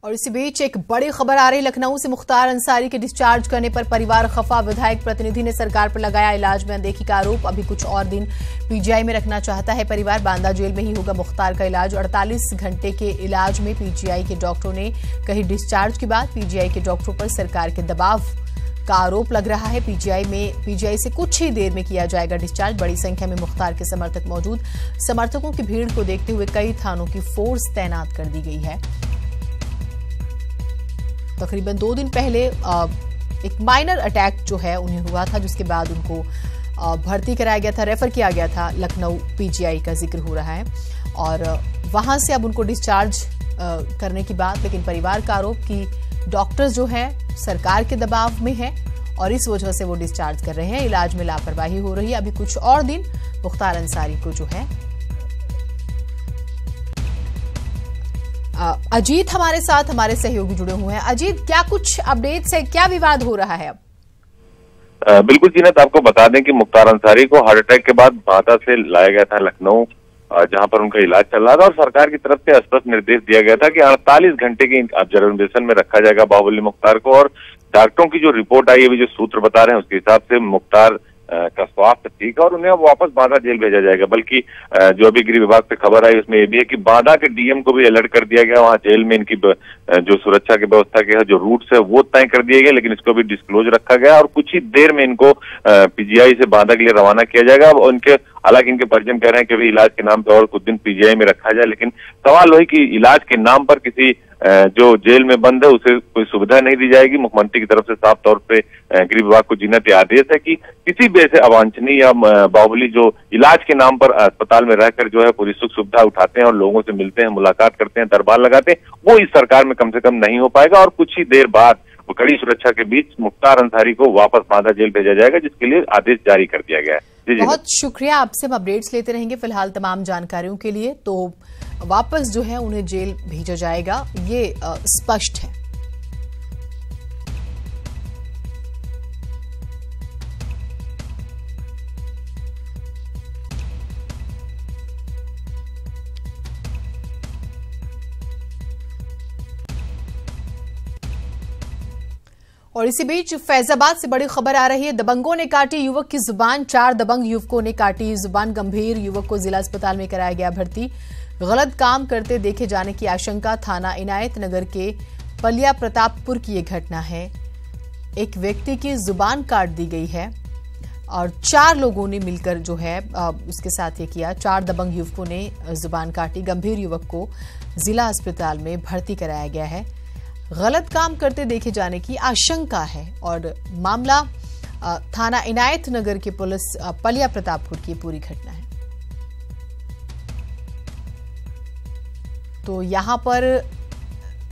और इसी बीच एक बड़ी खबर आ रही लखनऊ से। मुख्तार अंसारी के डिस्चार्ज करने पर परिवार खफा। विधायक प्रतिनिधि ने सरकार पर लगाया इलाज में अनदेखी का आरोप। अभी कुछ और दिन पीजीआई में रखना चाहता है परिवार। बांदा जेल में ही होगा मुख्तार का इलाज। 48 घंटे के इलाज में पीजीआई के डॉक्टरों ने कही डिस्चार्ज की बात। पीजीआई के डॉक्टरों पर सरकार के दबाव का आरोप लग रहा है। पीजीआई से कुछ ही देर में किया जाएगा डिस्चार्ज। बड़ी संख्या में मुख्तार के समर्थक मौजूद। समर्थकों की भीड़ को देखते हुए कई थानों की फोर्स तैनात कर दी गई है। तकरीबन 2 दिन पहले एक माइनर अटैक जो है उन्हें हुआ था, जिसके बाद उनको भर्ती कराया गया था, रेफर किया गया था। लखनऊ पीजीआई का जिक्र हो रहा है और वहां से अब उनको डिस्चार्ज करने की बात। लेकिन परिवार का आरोप कि डॉक्टर्स जो है सरकार के दबाव में है और इस वजह से वो डिस्चार्ज कर रहे हैं। इलाज में लापरवाही हो रही है। अभी कुछ और दिन मुख्तार अंसारी को जो है। अजीत हमारे साथ, हमारे सहयोगी जुड़े हुए हैं। अजीत, क्या कुछ अपडेट्स है, क्या विवाद हो रहा है अब? बिल्कुल जीनत, आपको बता दें कि मुख्तार अंसारी को हार्ट अटैक के बाद बांदा से लाया गया था लखनऊ, जहां पर उनका इलाज चल रहा था और सरकार की तरफ से स्पष्ट निर्देश दिया गया था कि 48 घंटे की ऑब्जर्वेशन में रखा जाएगा बाहुबली मुख्तार को। और डॉक्टरों की जो रिपोर्ट आई है, जो सूत्र बता रहे हैं, उसके हिसाब से मुख्तार का स्वास्थ्य ठीक है और उन्हें अब वापस बांदा जेल भेजा जाएगा। बल्कि जो अभी गृह विभाग से खबर आई उसमें यह भी है कि बांदा के डीएम को भी अलर्ट कर दिया गया। वहां जेल में इनकी जो सुरक्षा की व्यवस्था के जो रूट्स है वो तय कर दिए गए, लेकिन इसको भी डिस्क्लोज रखा गया और कुछ ही देर में इनको पीजीआई से बांदा के लिए रवाना किया जाएगा। और हालांकि इनके परिजन कह रहे हैं कि अभी इलाज के नाम पर और कुछ दिन पीजीआई में रखा जाए, लेकिन सवाल वही कि इलाज के नाम पर किसी जो जेल में बंद है उसे कोई सुविधा नहीं दी जाएगी। मुख्यमंत्री की तरफ से साफ तौर पे गृह विभाग को जीनत आदेश है कि किसी भी ऐसे अवांछनीय या बाहुबली जो इलाज के नाम पर अस्पताल में रहकर जो है पूरी सुख सुविधा उठाते हैं और लोगों से मिलते हैं, मुलाकात करते हैं, दरबार लगाते हैं, वो इस सरकार में कम से कम नहीं हो पाएगा। और कुछ ही देर बाद कड़ी सुरक्षा के बीच मुख्तार अंसारी को वापस बांदा जेल भेजा जाएगा, जिसके लिए आदेश जारी कर दिया गया है। बहुत शुक्रिया, आपसे हम अपडेट्स लेते रहेंगे फिलहाल तमाम जानकारियों के लिए। तो वापस जो है उन्हें जेल भेजा जाएगा, ये स्पष्ट है। और इसी बीच फैजाबाद से बड़ी खबर आ रही है। दबंगों ने काटी युवक की जुबान। 4 दबंग युवकों ने काटी जुबान। गंभीर युवक को जिला अस्पताल में कराया गया भर्ती। गलत काम करते देखे जाने की आशंका। थाना इनायत नगर के पलिया प्रतापपुर की ये घटना है। एक व्यक्ति की जुबान काट दी गई है और 4 लोगों ने मिलकर जो है उसके साथ ये किया। 4 दबंग युवकों ने जुबान काटी। गंभीर युवक को जिला अस्पताल में भर्ती कराया गया है। गलत काम करते देखे जाने की आशंका है और मामला थाना इनायत नगर के पुलिस पलिया प्रतापपुर की पूरी घटना है। तो यहां पर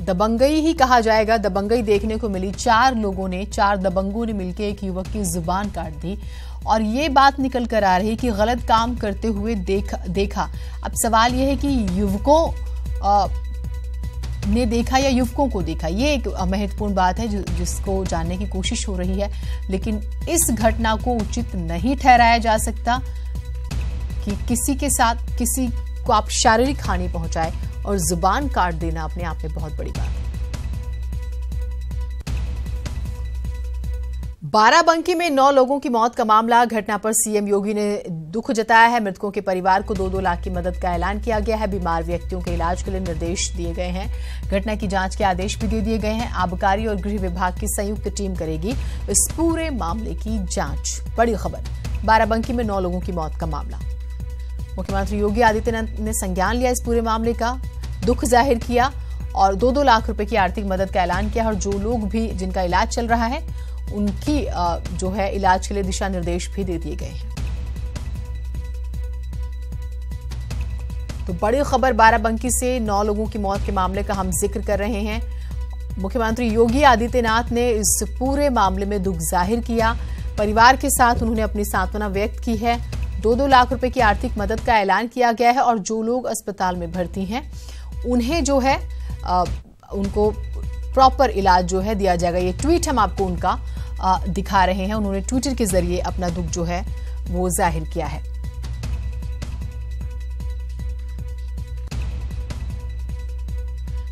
दबंगई ही कहा जाएगा, दबंगई देखने को मिली। 4 दबंगों ने मिलकर एक युवक की जुबान काट दी और ये बात निकल कर आ रही है कि गलत काम करते हुए देखा। अब सवाल यह है कि युवकों ने देखा या युवकों को देखा, ये एक महत्वपूर्ण बात है जिसको जानने की कोशिश हो रही है। लेकिन इस घटना को उचित नहीं ठहराया जा सकता कि किसी के साथ किसी को आप शारीरिक हानि पहुंचाए और जुबान काट देना अपने आप में बहुत बड़ी बात है। बाराबंकी में 9 लोगों की मौत का मामला। घटना पर सीएम योगी ने दुख जताया है। मृतकों के परिवार को 2-2 लाख की मदद का ऐलान किया गया है। बीमार व्यक्तियों के इलाज के लिए निर्देश दिए गए हैं। घटना की जांच के आदेश भी दे दिए गए हैं। आबकारी और गृह विभाग की संयुक्त टीम करेगी इस पूरे मामले की जांच। बड़ी खबर, बाराबंकी में 9 लोगों की मौत का मामला। मुख्यमंत्री योगी आदित्यनाथ ने संज्ञान लिया इस पूरे मामले का, दुख जाहिर किया और 2-2 लाख रुपए की आर्थिक मदद का ऐलान किया। और जो लोग भी जिनका इलाज चल रहा है उनकी जो है इलाज के लिए दिशा निर्देश भी दे दिए गए हैं। तो बड़ी खबर बाराबंकी से 9 लोगों की मौत के मामले का हम जिक्र कर रहे हैं। मुख्यमंत्री योगी आदित्यनाथ ने इस पूरे मामले में दुख जाहिर किया। परिवार के साथ उन्होंने अपनी सांत्वना व्यक्त की है। 2-2 लाख रुपए की आर्थिक मदद का ऐलान किया गया है और जो लोग अस्पताल में भर्ती हैं उन्हें जो है उनको प्रॉपर इलाज जो है दिया जाएगा। ये ट्वीट हम आपको उनका दिखा रहे हैं। उन्होंने ट्विटर के जरिए अपना दुख जो है वो जाहिर किया है।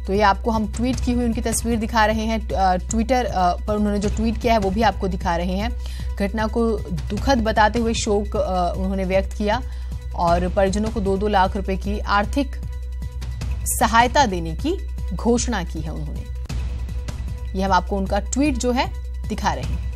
तो ये आपको हम ट्वीट की हुई उनकी तस्वीर दिखा रहे हैं। ट्विटर पर उन्होंने जो ट्वीट किया है वो भी आपको दिखा रहे हैं। घटना को दुखद बताते हुए शोक उन्होंने व्यक्त किया और परिजनों को 2-2 लाख रुपए की आर्थिक सहायता देने की घोषणा की है उन्होंने। ये हम आपको उनका ट्वीट जो है दिखा रहे हैं।